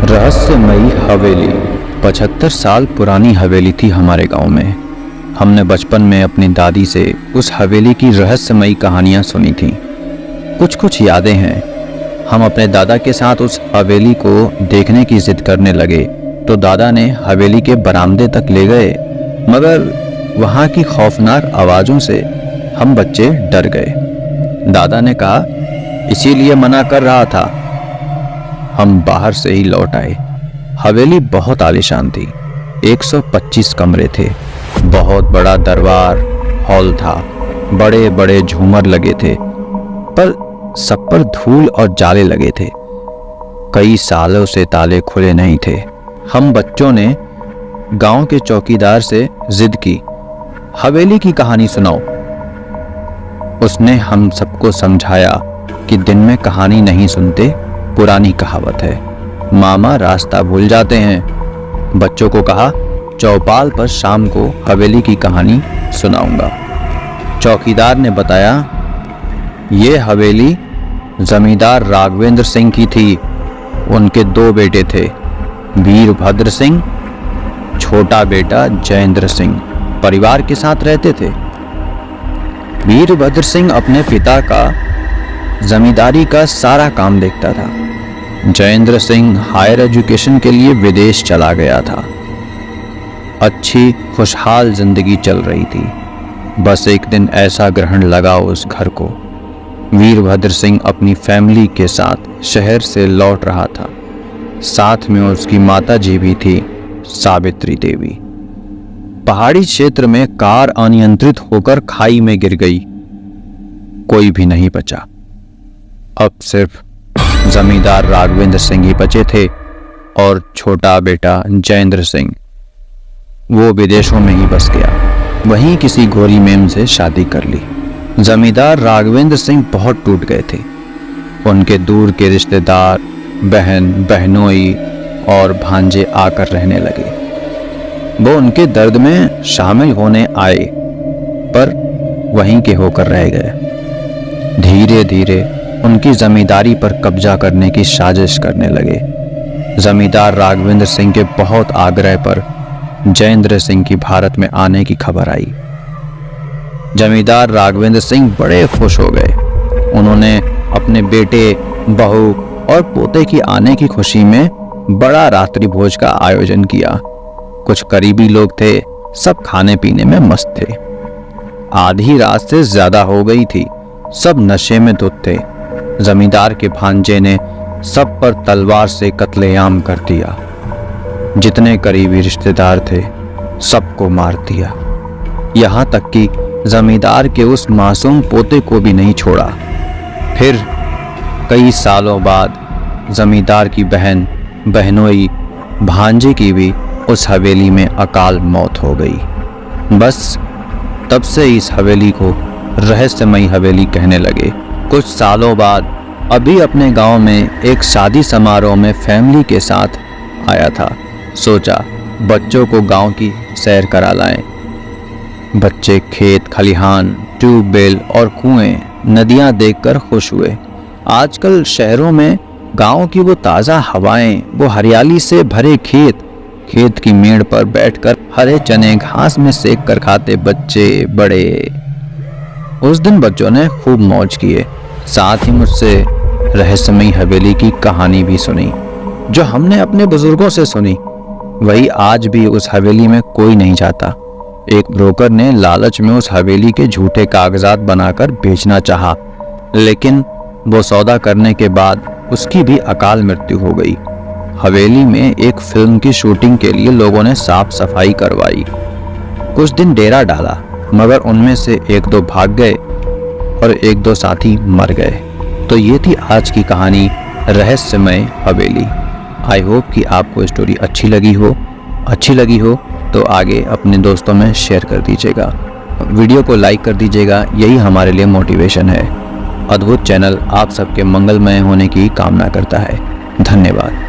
रहस्यमयी हवेली। 75 साल पुरानी हवेली थी हमारे गांव में। हमने बचपन में अपनी दादी से उस हवेली की रहस्यमयी कहानियां सुनी थीं। कुछ यादें हैं। हम अपने दादा के साथ उस हवेली को देखने की जिद करने लगे तो दादा ने हवेली के बरामदे तक ले गए, मगर वहां की खौफनाक आवाज़ों से हम बच्चे डर गए। दादा ने कहा, इसीलिए मना कर रहा था। हम बाहर से ही लौट आए। हवेली बहुत आलीशान थी। 125 कमरे थे। बहुत बड़ा दरबार हॉल था। बड़े बड़े झूमर लगे थे, पर सब पर धूल और जाले लगे थे। कई सालों से ताले खुले नहीं थे। हम बच्चों ने गांव के चौकीदार से जिद की, हवेली की कहानी सुनाओ। उसने हम सबको समझाया कि दिन में कहानी नहीं सुनते, पुरानी कहावत है, मामा रास्ता भूल जाते हैं। बच्चों को कहा, चौपाल पर शाम को हवेली की कहानी सुनाऊंगा। चौकीदार ने बताया, ये हवेली जमींदार राघवेंद्र सिंह की थी। उनके 2 बेटे थे, वीरभद्र सिंह, छोटा बेटा जयेंद्र सिंह। परिवार के साथ रहते थे। वीरभद्र सिंह अपने पिता का जमींदारी का सारा काम देखता था। जयेंद्र सिंह हायर एजुकेशन के लिए विदेश चला गया था। अच्छी खुशहाल जिंदगी चल रही थी। बस एक दिन ऐसा ग्रहण लगा उस घर को। वीरभद्र सिंह अपनी फैमिली के साथ शहर से लौट रहा था। साथ में उसकी माता जी भी थी, सावित्री देवी। पहाड़ी क्षेत्र में कार अनियंत्रित होकर खाई में गिर गई। कोई भी नहीं बचा। अब सिर्फ जमींदार राघवेंद्र सिंह ही बचे थे और छोटा बेटा जयेंद्र सिंह। वो विदेशों में ही बस गया। वहीं किसी गोरी मेम से शादी कर ली। जमींदार राघवेंद्र सिंह बहुत टूट गए थे। उनके दूर के रिश्तेदार, बहन, बहनोई और भांजे आकर रहने लगे। वो उनके दर्द में शामिल होने आए, पर वहीं के होकर रह गए। धीरे धीरे उनकी जमींदारी पर कब्जा करने की साजिश करने लगे। जमींदार राघवेंद्र सिंह के बहुत आग्रह पर जयेंद्र सिंह की भारत में आने की खबर आई। जमींदार राघवेंद्र सिंह बड़े खुश हो गए। उन्होंने अपने बेटे, बहू और पोते की आने की खुशी में बड़ा रात्रि भोज का आयोजन किया। कुछ करीबी लोग थे, सब खाने पीने में मस्त थे। आधी रात से ज्यादा हो गई थी। सब नशे में धुत थे। जमींदार के भांजे ने सब पर तलवार से कत्लेआम कर दिया। जितने करीबी रिश्तेदार थे सबको मार दिया। यहां तक कि जमींदार के उस मासूम पोते को भी नहीं छोड़ा। फिर कई सालों बाद जमींदार की बहन, बहनोई, भांजे की भी उस हवेली में अकाल मौत हो गई। बस तब से इस हवेली को रहस्यमयी हवेली कहने लगे। कुछ सालों बाद अभी अपने गांव में एक शादी समारोह में फैमिली के साथ आया था। सोचा बच्चों को गांव की सैर करा लाएं। बच्चे खेत खलिहान, ट्यूबवेल और कुएं, नदियां देखकर खुश हुए। आजकल शहरों में गांव की वो ताज़ा हवाएं, वो हरियाली से भरे खेत की मेड़ पर बैठकर हरे चने घास में सेक कर खाते बच्चे बड़े। उस दिन बच्चों ने खूब मौज किए। साथ ही मुझसे रहस्यमयी हवेली की कहानी भी सुनी, जो हमने अपने बुजुर्गों से सुनी। वही आज भी उस हवेली में कोई नहीं जाता। एक ब्रोकर ने लालच में उस हवेली के झूठे कागजात बनाकर बेचना चाहा, लेकिन वो सौदा करने के बाद उसकी भी अकाल मृत्यु हो गई। हवेली में एक फिल्म की शूटिंग के लिए लोगों ने साफ सफाई करवाई। कुछ दिन डेरा डाला, मगर उनमें से 1-2 भाग गए और 1-2 साथी मर गए। तो ये थी आज की कहानी, रहस्यमय हवेली। आई होप कि आपको स्टोरी अच्छी लगी हो तो आगे अपने दोस्तों में शेयर कर दीजिएगा। वीडियो को लाइक कर दीजिएगा, यही हमारे लिए मोटिवेशन है। अद्भुत चैनल आप सबके मंगलमय होने की कामना करता है। धन्यवाद।